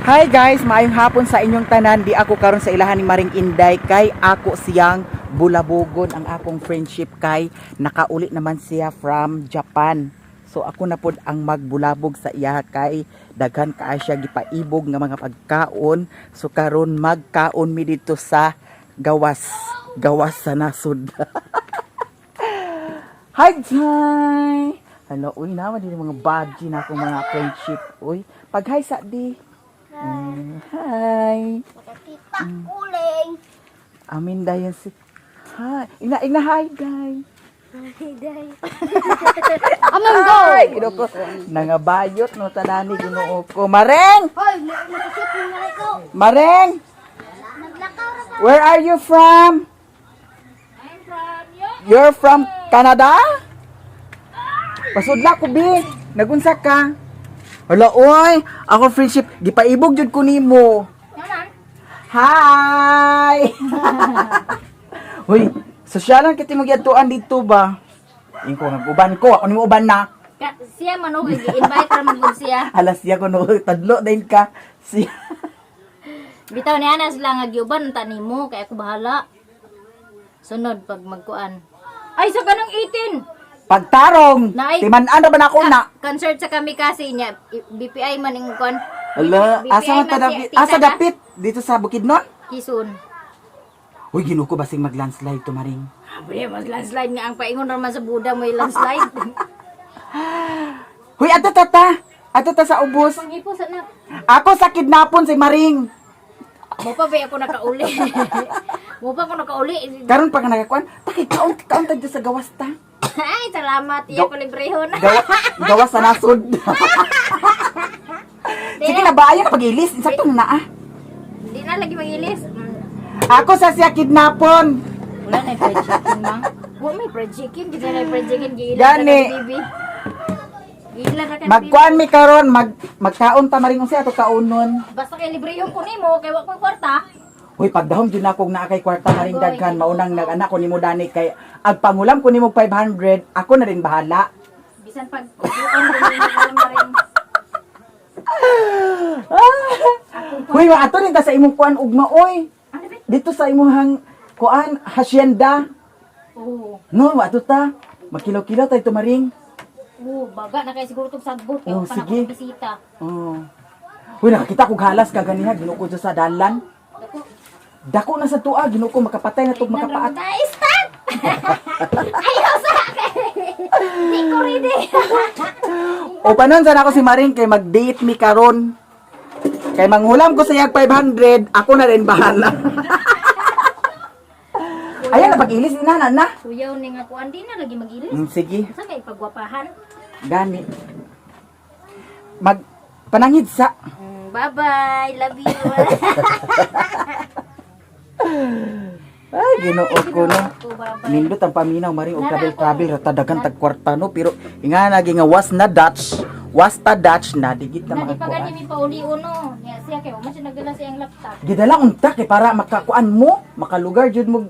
Hi guys, maayong hapon sa inyong tanan. Di ako karon sa ilahan ni Maring Inday kay ako siyang bulabugon ang akong friendship kay nakauli naman siya from Japan. So ako na pod ang magbulabog sa iya kay daghan ka siya gipaibog nga mga pagkaon. So karon magkaon mi dito sa gawas sa nasud. Hi Jai. Hello, uy naman din mga badge na akong mga friendship. Uy, pag hi sa di. Hi. Kita uling. Amin dayon si. Hi. Ina hi guys. Hi, day. Amon go. Ginoo ko. Nangabayot no tanani Ginoo ko. Mareng. Hoy, nakasip mo na ito. Mareng. Naglakaw ra ka. Where are you from? I'm from you. You're from Canada? Pasudla ko bi. Nagunsa ka? Hala oy, ako friendship gipaibog jud ko nimo. Naman. Hi. Hoy, sosyalan kiti mo giadtuan dito ba? Ingko naguban ko, ako nimo uban na. Siya man og i-invite ra man gud siya. Alas siya ko no tadlo din ka. Siya. Bitaw ni Anas lang nga giuban ta nimo kay ako bahala. Sunod pag magkuan. Ay sa kanang 18. Pagtarong. Naay- Timan-an ra ba na ako na? Concert sa kami kasi niya BPI man ing kuan. Ala, asa man ta si dapit? Asa tita na? dapit? Dito sa Bukidnon? Kisun. Uy, Ginoo ko basing mag-landslide to Maring. Abre, mas landslide nga ang paingon ra man sa Buda mo landslide. Hoy, ato tata. Ato ta sa ubos. Pangipo sa na. Ako sa kidnapon si Maring. Mo pa ba ako nakauli? Mo pa ako nakauli. Karon pa ka nagakuan, takikaon ta dito sa gawas ta. Ay, salamat. Iya ko librehon. Gawas sa nasod. Sige na ba ayan pag-ilis, insakto na ah. Hindi na lagi magilis. Ako sa siya kidnapon. Wala na fried chicken, mang. Wala may fried chicken. Hindi na fried chicken. Gilan Gani. na ka bibi. Gilan na ka Magkuan mi karon, magkaon ta Maring unsa ato kaunon. Basta kay librehon ko nimo kay wa ko kwarta. Hoy, pagdahom jud na akong naa kay kwarta Maring daghan, maunang nag-anak ko nimo dani kay ag pangulam ko nimo 500, ako na rin bahala. Bisan pag kuan na rin. Hoy, wa ato rin ta sa imong kuan ugma oy. Ano ba? Dito sa imong kuan hacienda. Oo. No, wa ato ta. Magkilaw-kilaw tayo tumaring. Oo, baga na kay siguro tong sagbot kay Oh, pa na sige. ko bisita. Oh. Hoy, nakakita ko halas kaganiha Ginoo ko sa dalan. Dako. Dako na sa tuwa, Ginoo ko makapatay na tug makapaat. Nice start. Ayaw sa akin. Di ko ready. O panon sana ako si Maring kay mag-date mi karon. Kay manghulam ko sa iyag 500, ako na rin bahala. Ayan na pag-ilis ni nana na. Kuyaw ni nga kuan di na lagi magilis. Sige, Sa kay pagwapahan. gani. Panangid sa. Bye-bye. Love you. Ay, Ginoo ko no. Bye-bye. Nindot ang paminaw Maring og travel ra tadagan tag kwarta no, pero inga lagi nga was ta Dutch na digit na Nadi pa makakuan. gani mi pauli uno. Niya siya kay mo siya nagdala siyang laptop. Gidala unta kay para makakuan mo, makalugar jud mo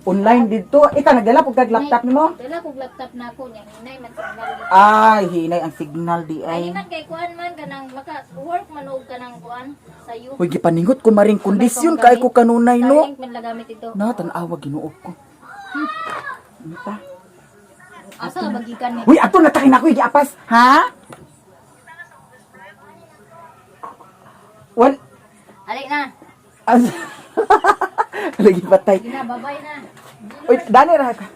online dito. Ika nagdala pug kag laptop nimo? Dala kog laptop na ako niya. Hinay man signal. Ay, hinay ang signal di ay. Ay man kay kuan man kanang maka work man og kanang kuan sayo. Hoy gipaningot ko Maring kondisyon kay ko kanunay no. Starlink man lagamit ito. Na tan-awa Ginoo ko. Unta? Asa ka bagikan mo? Uy, ato na takin ako giapas, ha? Wal Alik na. as lagi patay. Sige na, babay na. Uy, dani ra ka.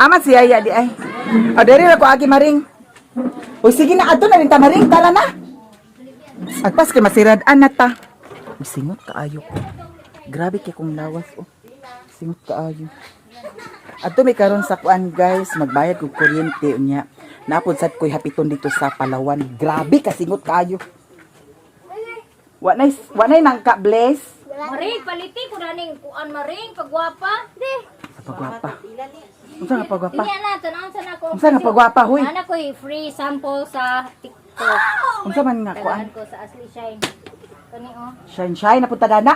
Amat si Aya di ay. O diri ra ko agi Maring. Uy, sige na ato na rin ta Maring, tala na. Agpas kay masirad-an na ta. Uy, singot kaayo ko. Grabe kay kong lawas oh. Singot kaayo. Ato may karon sa kuan guys, magbayad kog kuryente unya. Napod sad koy hapiton dito sa Palawan. Grabe ka singot kaayo. Wa nay nang ka bless. Maring paliti ko raning kuan maring pagwapa. Di. Sa pagwapa. Unsa nga pagwapa? Dinya na tanaw sa nako. Unsa nga pagwapa huy? Ana ko free sample sa TikTok. Unsa man nga kuan? Dalahan ko sa Ashley Shine. Kani oh. Shine na punta dana.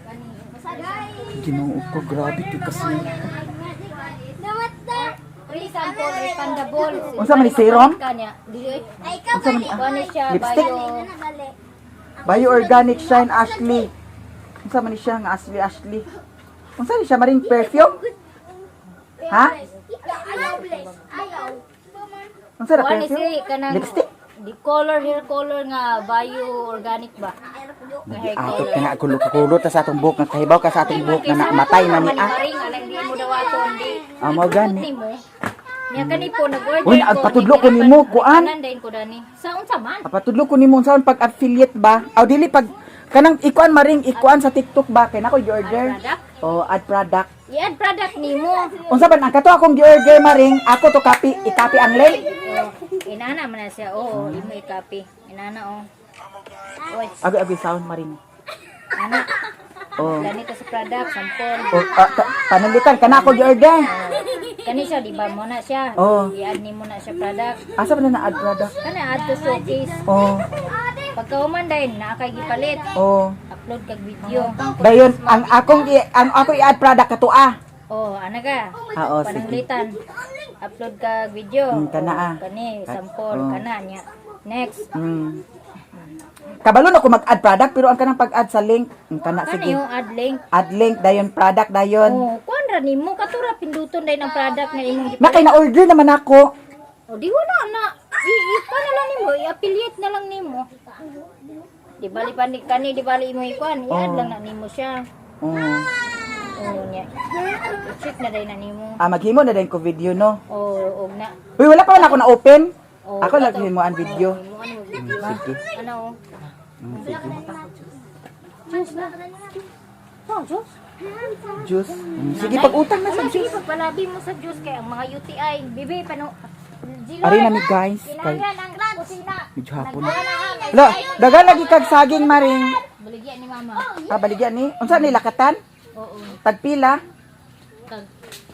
Kani. Masagay. Ginoo ko grabe kay kasi. Free sample refundable. Unsa man ni serum? Kanya. Dili. Ay Unsa man kuan siya Lipstick? bio. Bio-organic Shine Ashley. Unsa man ni siya nga Ashley? Unsa ni siya maring perfume? Ha? Unsa ra Kuan ni perfume? si kanang Lipstick? di color hair color nga bio organic ba? Nga hair Ato color. kana kulot ta sa atong buhok nga kahibaw ka sa atong buhok na namatay na ni ah. Maring alang di mo dawaton di. Amo gani. Niya kani po nag-order Uy, patudlo ko nimo, kuan. Kanan ko dani. Sa unsa man? Patudlo ko nimo unsaon pag affiliate ba? Aw dili pag kanang ikuan maring ikuan sa TikTok ba kay nako gi-order. Product? Oh, add product. I-add product nimo. Unsa ba ang kato akong gi-order maring ako to copy i-copy ang link. Inana man na siya. Oo, imo i-copy. Inana oh. Oy, Abi sound maring. ana. Oh. Ganito sa product, sample. Oh, panalitan kana ako gi-order. Kani siya, di ba mo na siya? Oo. I-add nimo na siya product. Asa ba na add product? Kana add to showcase. Oh. Pagka-human dahil, nakakay gipalit. Oh. Upload kag video. Dayon ang ako i-add product kato ah. Oh, ana ka. Ah, oh, sige. Pananglitan. Upload kag video. Kana ah. Kani, sample, Oh. kana niya. Next. Kabalo na ko mag-add product pero ang kanang pag-add sa link, kana Ano sige. yung add link? Add link dayon product dayon. Oh, kuan ra nimo katura pinduton dahil ng product na imong Na kay na-order naman ako. Oh, di wala na. I-pa na lang nimo, i-affiliate na lang nimo. Di bali pa ni kani, di bali imo ikuan, i-add Oh. lang na nimo siya. Oh. Oh, niya. I-check na dahil na nimo. Ah, maghimo na din ko video no. Oh, og na. Uy, wala pa man ako na open. Oh, Ako lang himo ang video. Imo ano video ba? Sige. Ano? Sige. Juice na. Oh, juice. Juice. Sige pag-utang na sa Sige, juice. pagpalabi mo sa juice kay ang mga UTI. Bibi, pano? Ari na mi guys. Kay Kinanglan ang kusina. medyo hapon. Lo, dagan lagi kag saging maring. Baligyan ni mama. Ah, baligyan ni. Unsa ni lakatan? Oo. Tagpila? Tag.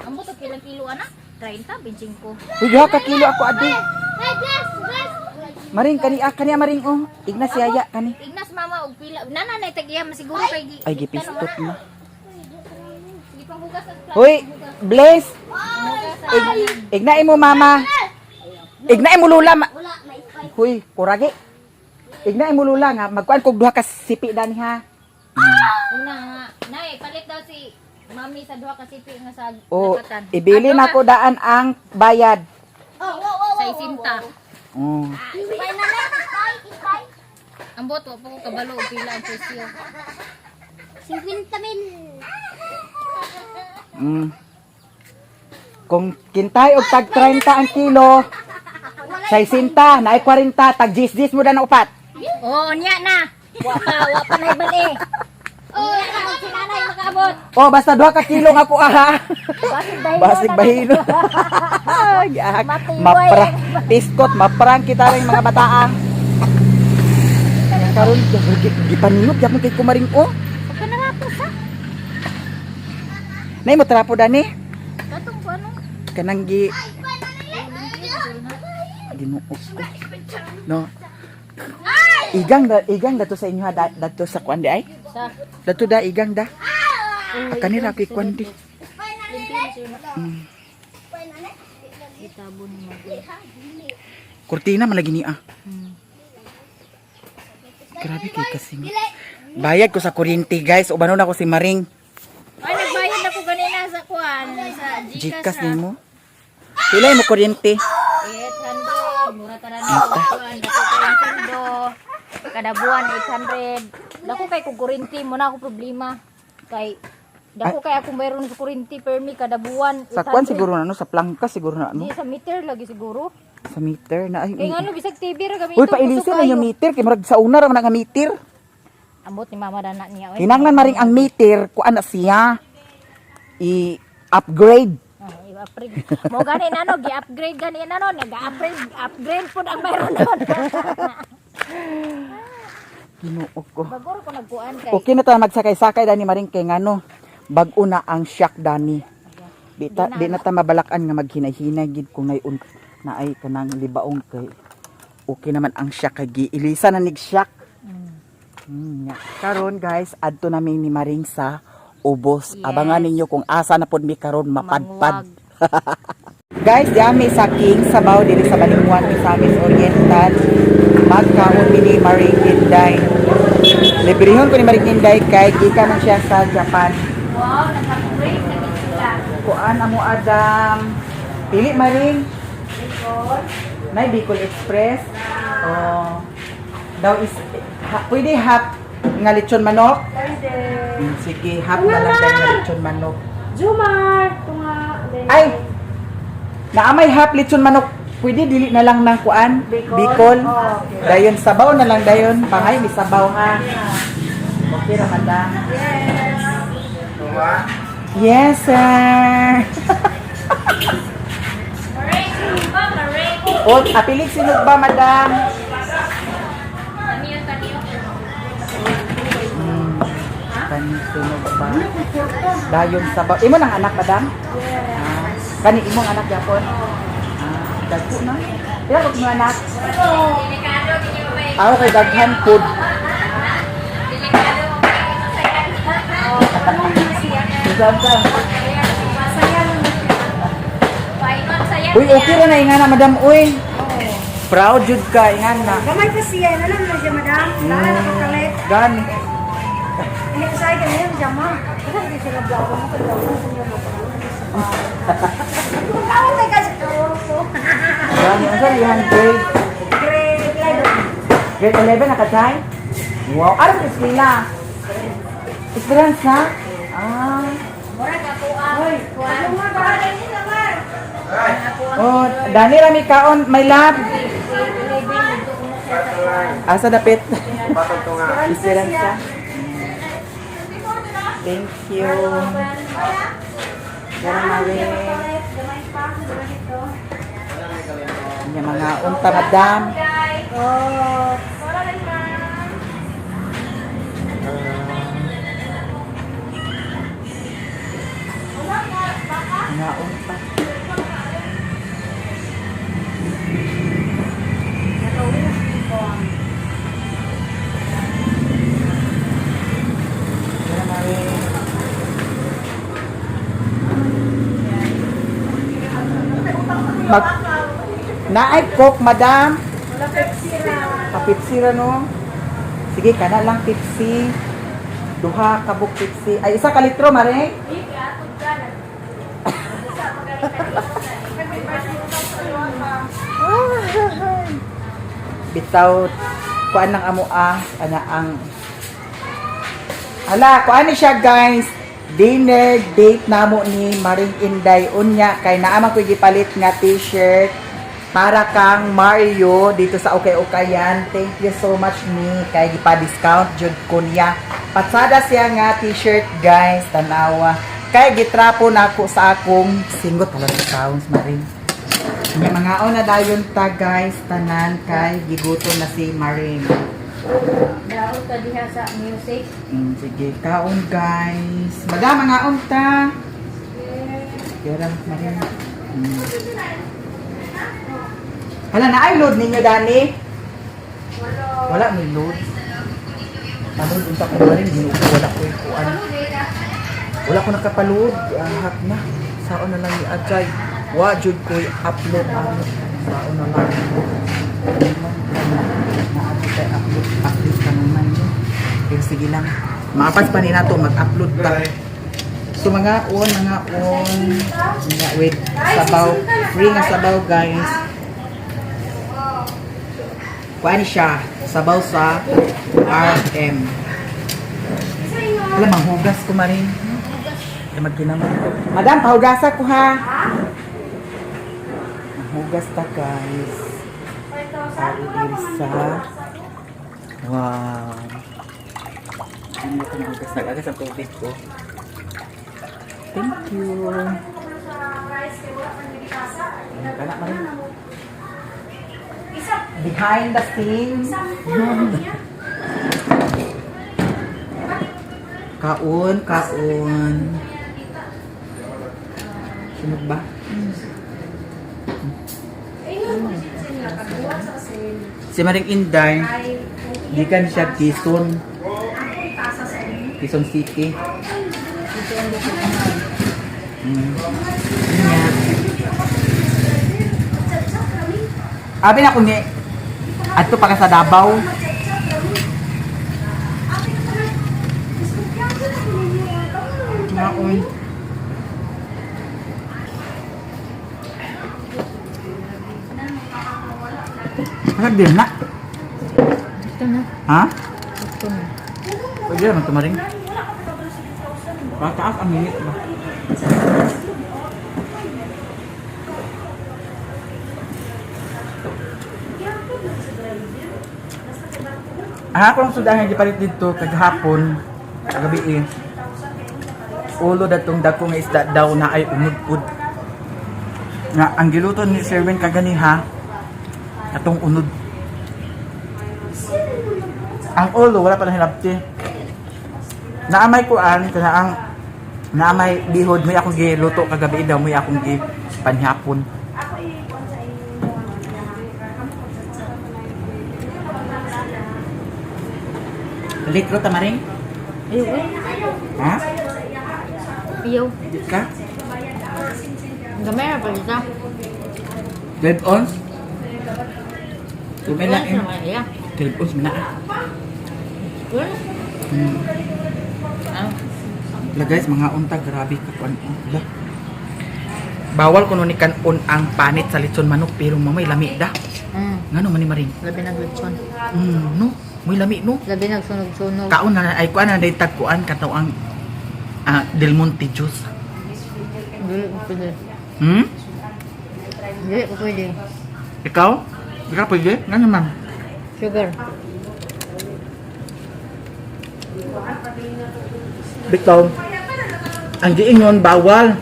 Amo to kilang kilo ana? 30, 25. Uy, ha ka kilo ako adi. Maring kani maring oh. Ignas yaya kani. Ignas mama og pila. Nanay tagiya masiguro kay gi. Ay gipistot na. Sige pang hugas sa Hoy, bless. hugas. Ignain mo mama. Ignain mo lula. Huy, kuragi. Ignain mo lula nga magkuan kog duha ka sipi dani ha. Una nga, nay palit daw si mami sa duha ka sipi nga sa O lakatan. ibili na ko daan ang bayad. Sa isinta. Oh. Ang boto pa ko kabalo og pila ang presyo. 50 min. Kung kintay og tag 30 ang kilo, sa isinta, naay 40, tag 10 mo na upat. Oo, niya na. Wa pa na ibali. Oo, si nanay makaabot. Oh, basta duha ka kilo nga ko aha. Basig bahino. Basig bahino. Yak, mapra, piskot, maprang kita rin mga bataan. Karon gipaningot gyapon kay kumaring oh. Pagka narapos ha. Nay mo trapo dani. Katong ko ano? Kanang gi Ginoo ko. No. Igang dato sa inyo ha, dato sa kuan di ay. Sa Dato da igang da. Kanira kay kuan di. itabon mo. Kurtina man lagi ni ah. Grabe kay kasing. Bayad ko sa kuryente guys, ubano na ko si Maring. Ay, nagbayad ako kanina sa kuan, sa Gcash Gcash nimo. Pilay mo kuryente. 800, mura tanan ko kuan, dako kay sundo. Kada buwan 800. Dako kay kung kuryente mo na ako problema. Kay dako kay ako mayroon sa kuryente permi kada buwan. Sa kuan siguro na no, sa plangka siguro na no, Di sa meter lagi siguro. sa meter na ay. Kay ngano bisag TV ra gamito. Uy, pailisin na yung meter kay murag sa una ra man ang meter. Ambot ni mama dana niya. Oy. Hinanglan maring ang meter kuan na siya i-upgrade. I-upgrade. Mo gani nano gi-upgrade gani nano, nag-upgrade pud ang mayroon nun. Ginoo ko. Bagor ko nagkuan kay. Okay na ta magsakay-sakay dani maring kay ngano bag-o na ang shock dani. Di na ta mabalakan nga maghinay-hinay gid kung naay kanang libaong kay okay naman ang shock kay giilisa na nig shock. Yeah. Karon guys, adto namin ni Maring sa ubos. Yes. Abangan ninyo kung asa na pod mi karon mapadpad. Mangwag. Guys, dami sa King Sabaw dili sa Balingwan, Misamis Oriental. Magkaon mi ni Maring Inday. Librehon ko ni Maring Inday kay gika man siya sa Japan. Wow, naka-break na sila. Kuan amo Adam. Pili Maring. Bicol. May Bicol Express. Oh. Daw is pwede half nga lechon manok. Sige, half na lang tayo nga lechon manok. Jumar. Tunga. Ay! Naamay half lechon manok. Pwede dili na lang ng kuan. Bicol. Oh, okay. Dayon sabaw na lang dayon. Pangay may sabaw ha. Okay ra madam. Yes, sir. Maring, ba? Maring. O, apilig sinog ba, madam? Kaniyo. Sinog ba? Dayon sabaw. Imo nang anak, madam? Ah, kani imong anak yapon? Dagko na. Kaya kung mga anak, Delikado, ganyan ba ba? ako kay daghan food. Delikado. Saan? Uy, Uy, okay ra na ingana, madam. Uy, proud jud ka ingana. Gamay pa siya, alam na siya, madam. Lahat na makalit. Gani. Hindi ko sa'yo ganyan, jama. Kasi hindi siya nag-vlog mo, kaya ako sa inyo Kung kawin na kasi ito. Gani. Ano sa ihan grade? Grade 11. Grade 11 nakatay? Wow. Ano sa eskwela? Experience na? Ah. Ano nga ba? Ganyan naman. Oh, Dani Rami kaon, my love. Asa dapit? Esperanza. Thank you. Gamay. Yung mga unta madam. Oh. Mga unta. Mag naay coke, madam. Wala Pepsi na. Kapipsi ra no. Sige, kana lang Pepsi. Duha kabuk Pepsi. Ay isa ka litro mare. Bitaw kuan ng amo ana ang Hala, kuan ni siya guys. Dinner date namo ni Maring Inday unya kay naa man koy gipalit nga t-shirt para kang Mario dito sa Okay-Okayan. Thank you so much ni kay gipa-discount jud ko niya. Patsada siya nga t-shirt guys, tanawa. Kay gitrapo nako sa akong singot talaga sounds Maring. May mga na dayon ta guys, tanan kay gigutom na si Maring. Daot ka diha sa music. Sige, kaon guys. Madam, mga unta. Kira, Maring. Hala, na-load ninyo, Dani? Wala, may load. Panood, unta ko Maring. Wala ko yung kuan. Wala ko nakapaload. Hak na. Saon na lang ni Ajay. Wajud ko i-upload ang saon na lang. Upload ka naman yun. Pero sige lang. Maapas pa nila to mag-upload ta. So mga on. Mga wait. Sabaw. Free nga sabaw guys. Kuhaan siya. Sabaw sa RM. Alam, manghugas ko Maring. Magkinaman ko. Madam, pahugasa ko ha. Manghugas ta guys. Sa wow. Hindi ko manghugas na kagad sa tubig ko. Thank you. Kana Maring. Behind the scenes. Kaon. Sunog ba? Si Maring Inday, di kan siya Quezon City. Abi na ko ni adto pa ka sa Davao. maon. Ano din na? Ito na. Ha? Ito na. Pwede naman tumaring. Pataas ang minute ba? Ako lang sudahan nga gipalit dito kagahapon, kagabi eh. Ulo datong dako nga isda daw na ay unod-ud. Nga ang giluto ni Sherwin kaganiha atong unod. Ang ulo wala pa na hilabti. Naamay kuan kana ang naamay bihod mo akong giluto kagabi daw mo akong gi panhapon. Litro tamaring? Ayaw eh. Ha? Ayaw. Di ka? Gamay na pa isa. 12 ons? Tumay lang eh. Iya. 12 ons mina. Well, ah. Wala guys, mga unta, grabe ka kuan. Wala. Bawal kuno ni kanon ang panit sa litson manok pero mamay lami da. Ngano man ni maring? Labi naglutson. No, may lami no. Labi nagsunog-sunog. Kaon na ay kuan na day tagkuan kataw ang Del Monte juice. Dili ko pwede. Dili ko pwede. Ikaw? Di ka pwede? Ngano man? Sugar. Bitaw. Ang giingon bawal.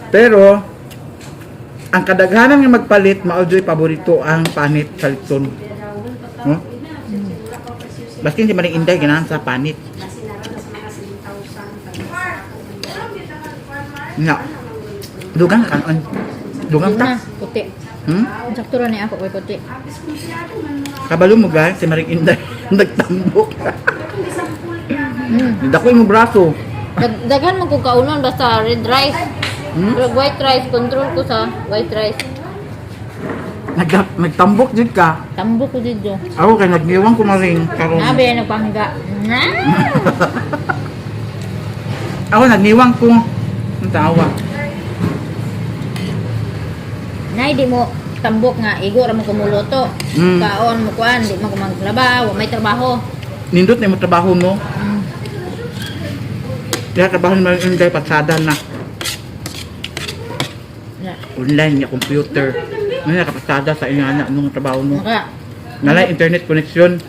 Pero ang kadaghanan nga magpalit mao joy paborito ang panit sa litson. No? Baskin di maring inday ganahan sa panit. Nga. Dugang kanon. Dugang ta. Puti. Sakto ra ni ako koy puti. Kabalo mo guys, si maring inday nagtambok. Dakoy mo braso. Daghan man ko kaunon basta red rice. Pero white rice, control ko sa white rice. Nagtambok jud ka. Tambok ko dito. Ako kay nagniwang ko maring karon. Nabi na nagpangga. Na? Ako nagniwang ko. Ang tawa. Nay di mo tambok nga igo ra mo kumuluto. Kaon mo kuan, di mo ko maglaba, wa may trabaho. Nindot na mo trabaho mo. Kaya trabaho naman yung inday patsada na. Na. Online, yung computer. Ngayon nakapasada sa inyo anak nung trabaho mo. Maka Nalay internet connection.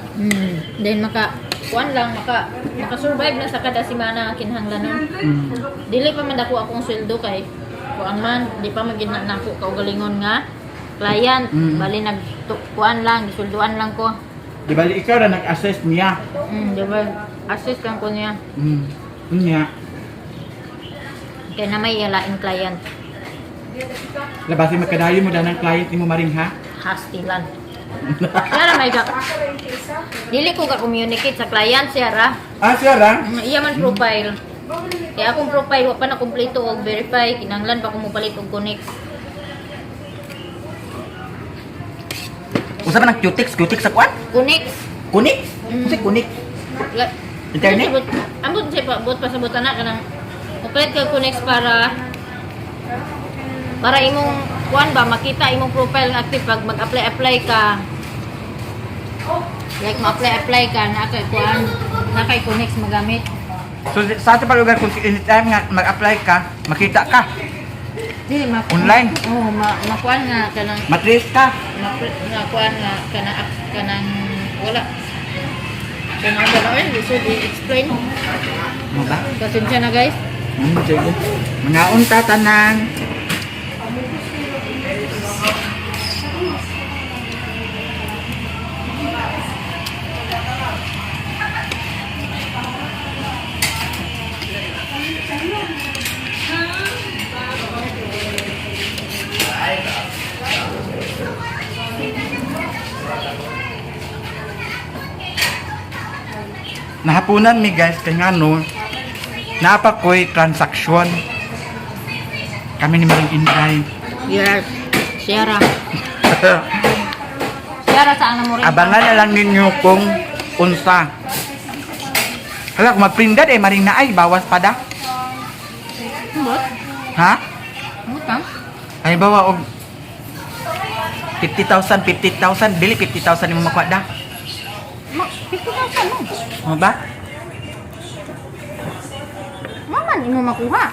then kuan lang maka-survive na sa kada semana kinahanglanon. Dili pa man dako akong sweldo kay kuan man di pa magid na nako kaugalingon nga client bali kuan lang gisulduan lang ko. Di ba ikaw na nag-assess niya? Di ba assist lang ko niya Niya. kay na may ilaing client Labasi magkadayo mo na ng client ni mo maring ha? hastilan. Siya ra may dili ko ka communicate sa client siya ra. Siya ra? Iya man profile. Kaya akong profile wa pa na kumpleto og verify kinahanglan pa ko mo palit og connect. Usa pa ng Qtix sa kuan? Connect. Kunik? Kasi kunik. Internet? Ambot siya pa bot pa sa butana kanang palit ka connect para imong kuan ba makita imong profile nga active pag mag-apply ka. Like ma-apply ka na kay kuan na kay connect magamit. So sa ating lugar kung anytime nga mag-apply ka, makita ka. Dili Online? Oh, makuan nga kanang Matrace ka. kuan nga kanang wala. Kanang wala so explain. Ano ba? Pasensya na guys. Sige. Mga unta tanan. Nahapunan mi guys kay ngano napakoy transaksyon kami ni Maring Inday. Yes. Sierra. Sierra sa ano mo rin. Abangan na lang ninyo kung unsa. Hala kung magprindad Maring naay bawas pa da. Ambot? Ha? Ambot ka? Ay bawa og 50,000, 50,000, dili 50,000 imong makuha da. 50,000 mo. Ano ba? Maman, imo makuha.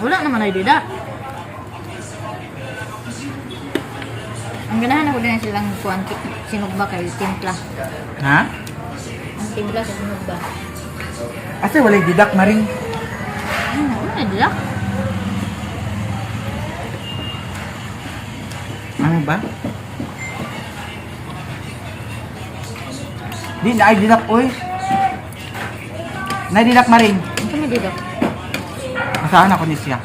Wala naman ay dida. Ang ganahan ako din silang kuwan sinugba kay timpla. Ha? Ang timpla sa sinugba. Asa walay didak maring. Ano dida? Ano ba? Di na ay didak oy. Na didak maring. Ano may dida? Asahan ako ni siya.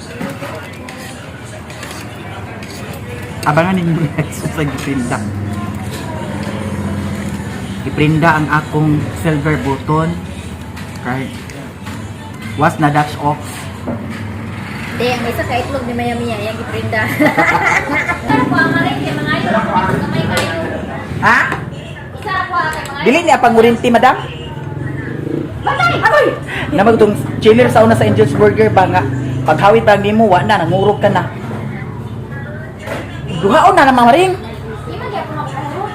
Abangan ninyo guys sa giprinda. Giprinda ang akong silver button. Kay was na dash off. Di, ang isa ka itlog ni Maya Mia, yung giprinda. Ano po ang maling kay mga ayo? Kamay kayo. Ha? Isa po ang mga Dili niya pangurinti, madam? Batay! Agoy! Namag itong chiller sa una sa Angel's Burger ba nga? Paghawit pa ni mo, wa na, nangurog ka na. Duhaon na naman maring. Di man di ako makapuro.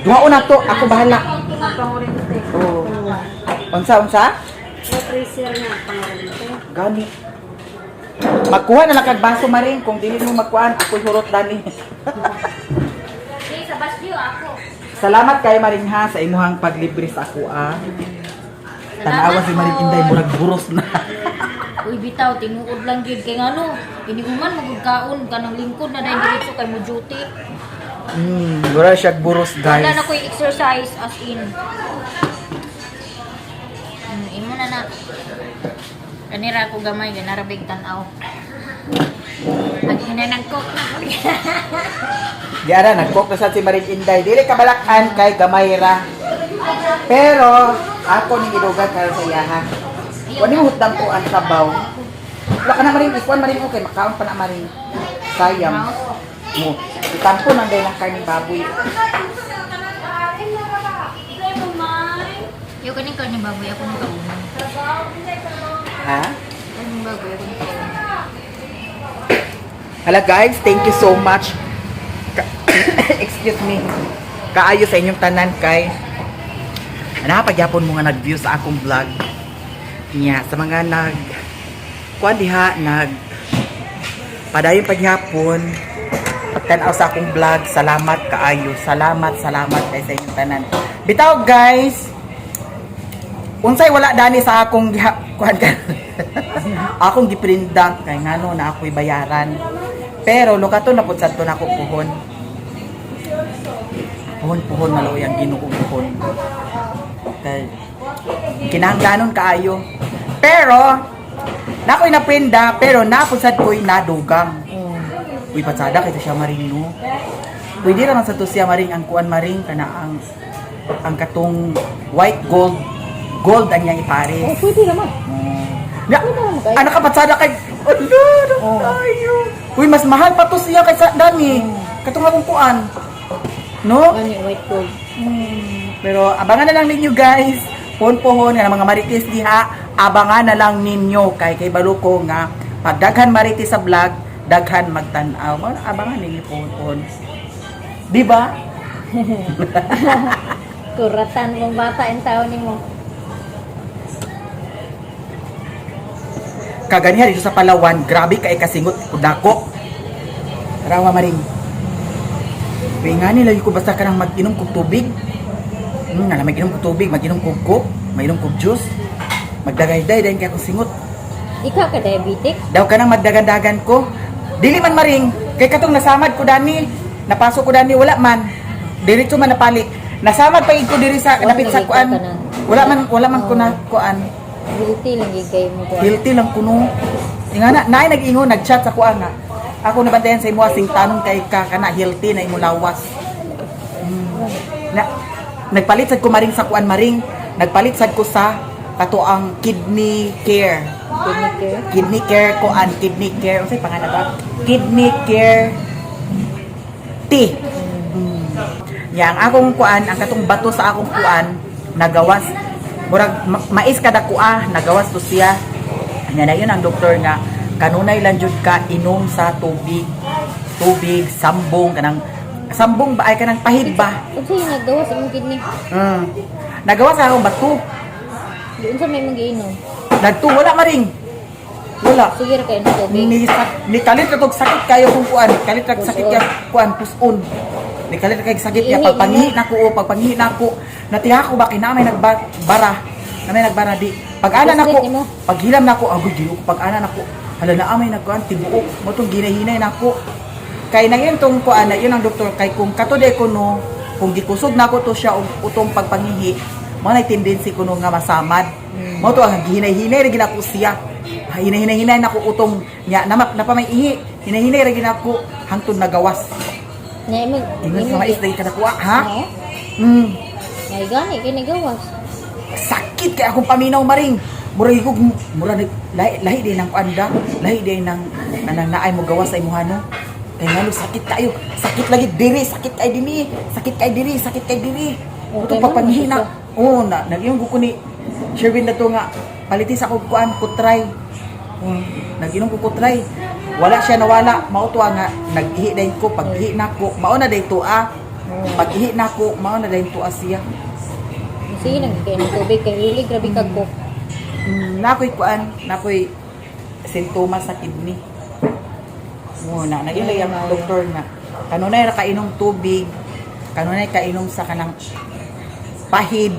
Duhaon na to, ako bahala. Pangurente. Oh. Unsa? May freezer nga, pangurente. Gani. Magkuha na lang kag baso maring, kung dili mo magkuhan, ako'y hurot dani. Di, sa basyo ako. Salamat kay Maring ha sa imuhang paglibre sa ako ah. Tanawa si Maring Inday murag buros na. Uy, bitaw, tinuod lang yun. Kaya nga no, iniguman magugkaon ka ng lingkod na dahil diretso kay mo duty. Wala siya buros Wala guys. na ko exercise as in. Imo na na. Kanira ako gamay, ganarabig tanaw. Ang hinanagkok na. Di ara nagkok na sa si Maring Inday. Dili kabalakan kay gamay ra. Pero ako ning idugan karon sa iyaha. Wala mo hutang ko ang sabaw. Wala ka na Maring ikuan Maring okay makaon pa na Maring. Sayang. Mo. Itampo nang dahil ng karning baboy. Yung kaning karne baboy ako nung kaunan. Ha? Karne baboy ako nung kaunan. Hala guys, thank you so much. Excuse me. Kaayo sa inyong tanan kay napagyapon mo nga nag-view sa akong vlog. Nya sa mga kuan diha padayon pagyapon pagtan-aw sa akong vlog. Salamat kaayo. Salamat kay sa inyong tanan. Bitaw guys, unsay wala dani sa akong kuan akong giprinda kay ngano na ako'y bayaran. Pero lukaton na pud sadto nako puhon. Puhon malo yang Ginoo puhon. Kay kinahanglanon kaayo. Pero nako'y naprinda pero napusad ko'y nadugang. Uy patsada kay siya Maring no. Pwede naman sa to siya Maring ang kuan Maring kana ang katong white gold ang yang ipares. Pwede naman. Anak ka patsada kay ayo. Uy mas mahal pa to siya kaysa dani. Katong akong kuan. No? Ano yung white gold? Pero abangan na lang ninyo guys. Pohon nga mga marites diha, abangan na lang ninyo kay baluko nga pag daghan marites sa vlog, daghan magtan-aw. Abangan ninyo pohon. Di ba? Kuratan mong bata ang tao ni mo. Kaganiha dito sa Palawan, grabe kay kasingot dako. Rawa Maring. Kaya nga nila ko basta ka nang mag-inom kog tubig. Nga mag-inom kog tubig, mag-inom kog coke, mag-inom kog juice. Magdagay-day dahil kaya akong singot. Ikaw ka diabetic? Daw ka nang magdagan-dagan ko. Dili man Maring, kay katong nasamad ko dani, napasok ko dani wala man. Diretso man napali. Nasamad pa ko diri sa napit sa kuan. Wala man ko na kuan. Guilty lang gigay mo ko. Guilty lang kuno. Ingana naay nag-ingon nag-chat sa kuan nga. Ako nabantayan sa imo sing tanon kay ka kana healthy na imo lawas. Na nagpalit sad ko Maring sa kuan Maring. Nagpalit sad ko sa kato ang kidney care. Kidney care? Kidney care ko an kidney care. Unsay pangalan ba? Kidney care tea. Yang akong kuan, ang katong bato sa akong kuan nagawas murag mais kada kuha nagawas to siya Nga na yun ang doktor nga kanunay lang jud ka inom sa tubig. Tubig, sambong kanang sambong ba ay kanang pahid ba? Unsa yung naggawa sa imong kidney? Nagawa sa akong bato. Doon sa may magiinom. Nagto wala maring. Wala. Sige ra kayo ng tubig. Ni kalit na tog sakit kayo kung kuan. Kalit na sakit kaya kuan puson. Ni kalit na kay sakit kaya pagpanghi nako natiha ko ba kinamay nagbara. Namay nagbara di. Pag ana nako, pag hilam nako agoy gino ko pag ana nako. Hala na amay nagkuan tibuok. Mo tong ginahinay nako. Kay na yun tong kuan na yun ang doktor kay kung katude ko no kung gikusog nako to siya og utong pagpangihi mo na tendency ko no nga masamad. Mo to ang gihinay-hinay ra ginako siya. Hinay-hinay nako utong nya napamaihi. Hinay-hinay ra ginako hangtod nagawas. Nya imong Ingon sa mais dahil ka nakuha, ha? Ay gani kay nagawas. Sakit kay akong paminaw maring. Mura lahi din ng kuanda. Lahi din ng naay mo gawas sa imuhano. Kaya nga sakit kayo. Sakit lagi diri. Sakit kay diri. Sakit kay diri. Sakit kay diri. Ito papangihina. Oo na. Nag-iyon ko ni Sherwin na to nga. Paliti sa kong kuan. Kutray. Nag-inom ko kutray. Wala siya nawala. Mautuwa nga. Nag-ihi dahin ko. Pag-ihi na ko. Mauna dahin to Pag-ihi na ko. Mauna dahin to siya. Sige nagkay ng tubig kay really grabe kagkok. Nakoy kuan. Nakoy sintomas sa kidney. Muna, nagilay ang doktor nga. Kanunay ra kainom tubig, kanunay kainom sa kanang pahid,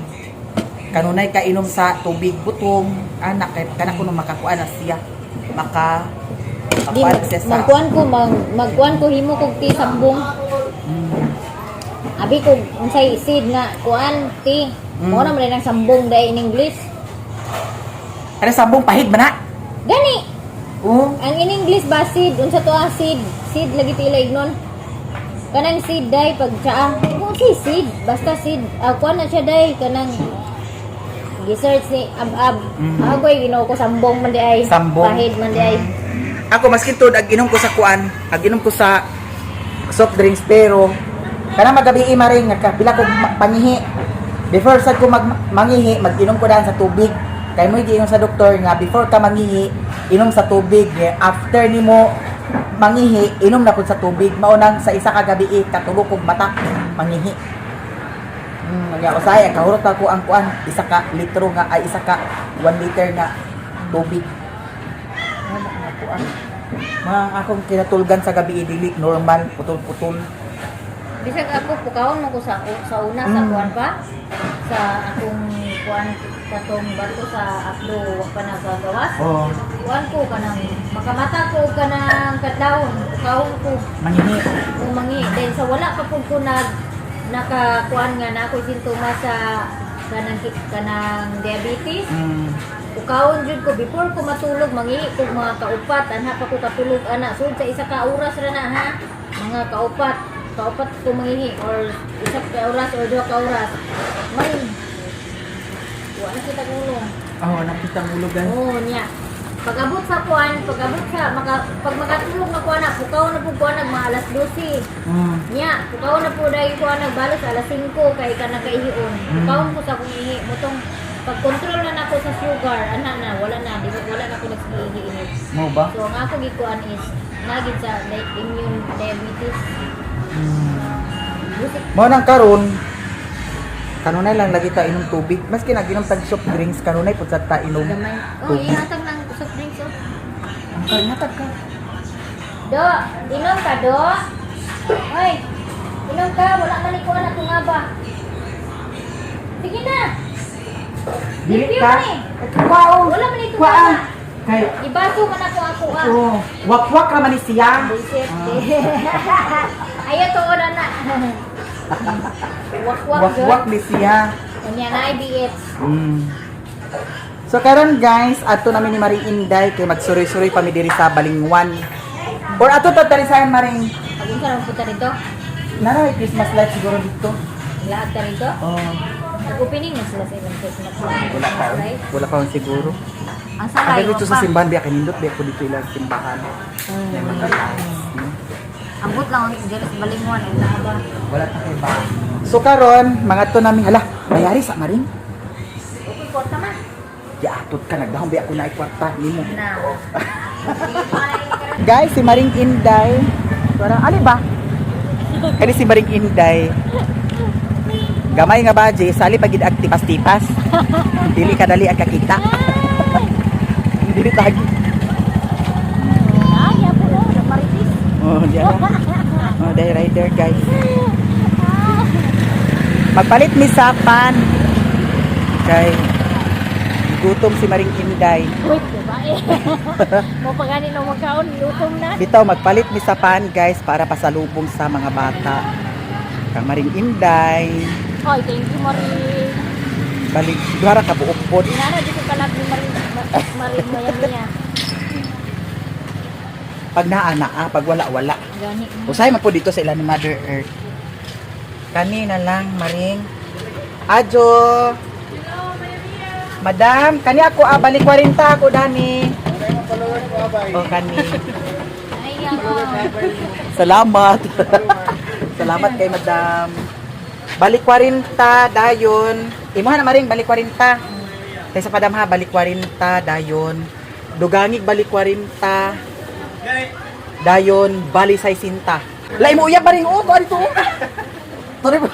kanunay kainom sa tubig butong, anak kay kana kuno makakuan na siya. Makakuan siya sa Magkuan ko himo kog ti sambong. Abi ko unsay seed nga kuan ti. Mo na man ang sambong dai in English. Ano sambong pahid ba na? Gani. Ang in English ba seed, unsa to seed? Seed lagi ti ignon. Kanang seed day pag tsaa. Kung si seed, basta seed. Kuan na siya day kanang gi-search ni ab. Agoy ginaw ko sambong man di ay. Pahid man di ay. Ako maskin tud ag-inom ko sa kuan, ag-inom ko sa soft drinks pero kana magabi maring nakabila ko pangihi. Before sad ko mangihi, mag-inom ko dan sa tubig. Kay mo giingon sa doktor nga before ka mangihi, inom sa tubig. After nimo mangihi, inom na pud sa tubig. Maunang sa isa ka gabi katulog kog mata mangihi. Nga usay kahurot ako ang kuan, isa ka litro nga ay isa ka 1 liter nga tubig. Nga kuan. Akong kinatulgan sa gabi dili normal putol-putol. Bisag ako pukawon mo ko sa una sa kuan pa sa akong kuan katong bato sa apdo wa pa nagagawas. Kuan ko kanang makamata ko kanang kadlawon pukawon ko mangi then sa wala pa pud ko nakakuan nga na ako sintomas sa kanang diabetes. Ukawon jud ko before ko matulog mangi ko mga kaupat anha pa ko katulog ana sud sa isa ka oras ra na ha mga kaupat ko mangihi or isa ka oras or duha ka oras man wala kita gulong. Nakita gulugan. Niya. Pag-abot sa pag makatulog na kuan na, pukaw na po kuan mga alas 12. Niya, pukaw na po dahil kuan nagbalos alas 5 kay ka nagkaihion. Pukaw ko sa kumihi mutong pag-control na nako sa sugar, wala na ko nagsigiinit. Mo ba? So ang ako gikuan is nagid sa immune diabetes. Mo nang karon kanunay lang lagi ta inom tubig. Maski naginom tag soft drinks kanunay pud sa ta inom. Ihatag ng soft drinks Ang kanatag ka. Do, inom ka do. Hoy. Inom ka, wala man iko na tungaba. Sige na. Dili ka. Wow, wala man ito tungaba. Kay Ibaso man ako wak-wak ra man ni siya. Ayo to ora na. Wak-wak ni siya. Unya na IBS. So karon guys, ato namin ni Maring Inday kay magsuri-suri pa mi diri sa Balingwan. Or ato to diri sa Maring. Pagin ka lang punta dito. Naray Christmas light siguro dito. Lahat ka rito. Nag-opening na sila sa ilang Christmas light. Wala pa siguro. Ang sakay Aga dito sa simbahan biya kanindot biya ko dito ilang simbahan. Ambot lang ang diri sa Balingwan ay naaba. Wala ta kay ba. So karon mga to namin hala, mayari sa Maring. Okay, kwarta man. Yatot ka, nagdahong ba ako na ikwarta nimo. Na. Guys, si Maring Inday. Parang, ali ba? Kani si Maring Inday. Gamay nga baji, sali pagid ag tipas-tipas. Dili ka dali ang kakita. Dili tagi. Ay, apo no, maritis. Oh, diyan. Oh, day rider guys. Magpalit mi sapan. Kay gutom si Maring Inday. Wait, babae. Mo pagani no magkaon, lutom na. Bitaw magpalit mi sapan guys para pasalubong sa mga bata. Kang Maring Inday. Oy, thank you, Marie. Balik duhara ka buok pod. Inana di ko kalag ni Marie Maya niya. Pag naa pag wala. Gani. Usay man po dito sa ilan ni Mother Earth. Kanina lang, Maring. Adjo. Madam, kani ako balik 40 ako dani. Oh, kani. Ay, ako. Salamat. Salamat kay Madam. Balik 40 dayon. Imuha na Maring balik 40. Kaysa padam ha balik 40 dayon. Dugangig balik 40. Dayon bali 60. Lay mo uyab Maring oh, ano to? Sorry po.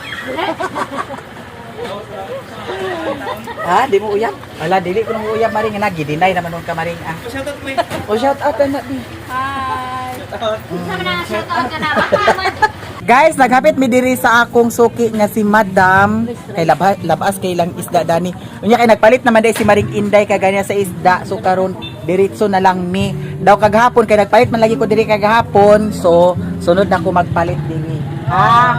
Ha, di mo uyab? Wala, dili ko nang uyab Maring nga dinay naman nun ka Maring ah. Shout out mo. Oh, shout out na di. Hi. Sama na shout out ka na. Guys, naghapit mi diri sa akong suki nga si Madam. Kay labas kay lang isda dani. Unya kay nagpalit naman dai si Maring Inday kaganya sa isda. So karon diretso na lang mi. Daw kagahapon kay nagpalit man lagi ko diri kagahapon. So sunod na ko magpalit diri. Ha?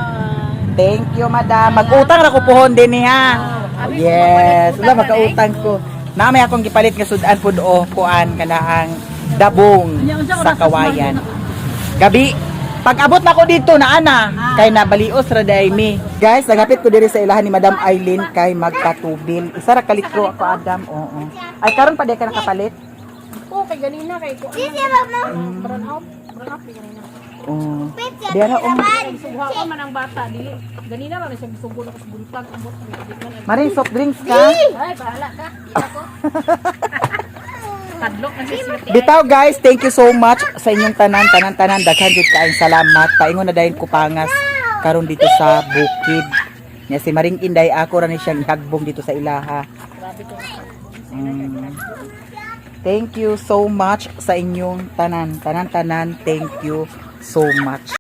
Thank you, Madam. Mag-utang na ko pohon din ha. Yes. Wala magkautang ko. Namay akong gipalit nga sudan pud o kuan kana ang dabong sa kawayan. Gabi pag abot na ko dito na ana kay nabalios ra day mi. Guys, nagapit ko diri sa ilahan ni Madam Eileen kay magpatubil. Isa ra kalitro ako Adam. Oo. Ay karon pa day ka nakapalit? Oh, kay ganina kay ko. Sisi, wag mo. Brown out kay ganina. Oo. Diara Subuha ko man ang bata dili. Ganina ra siya sugo na sa buntag ambot ni. Maring soft drinks ka? Ay, bahala ka. Ako. Padlock na siya. Bitaw guys, thank you so much sa inyong tanan daghan jud kaayong salamat. Paingon na dayon ko pangas karon dito sa bukid. Nya si Maring Inday ako ra ni siyang hagbong dito sa ilaha. Thank you so much sa inyong tanan. Thank you so much.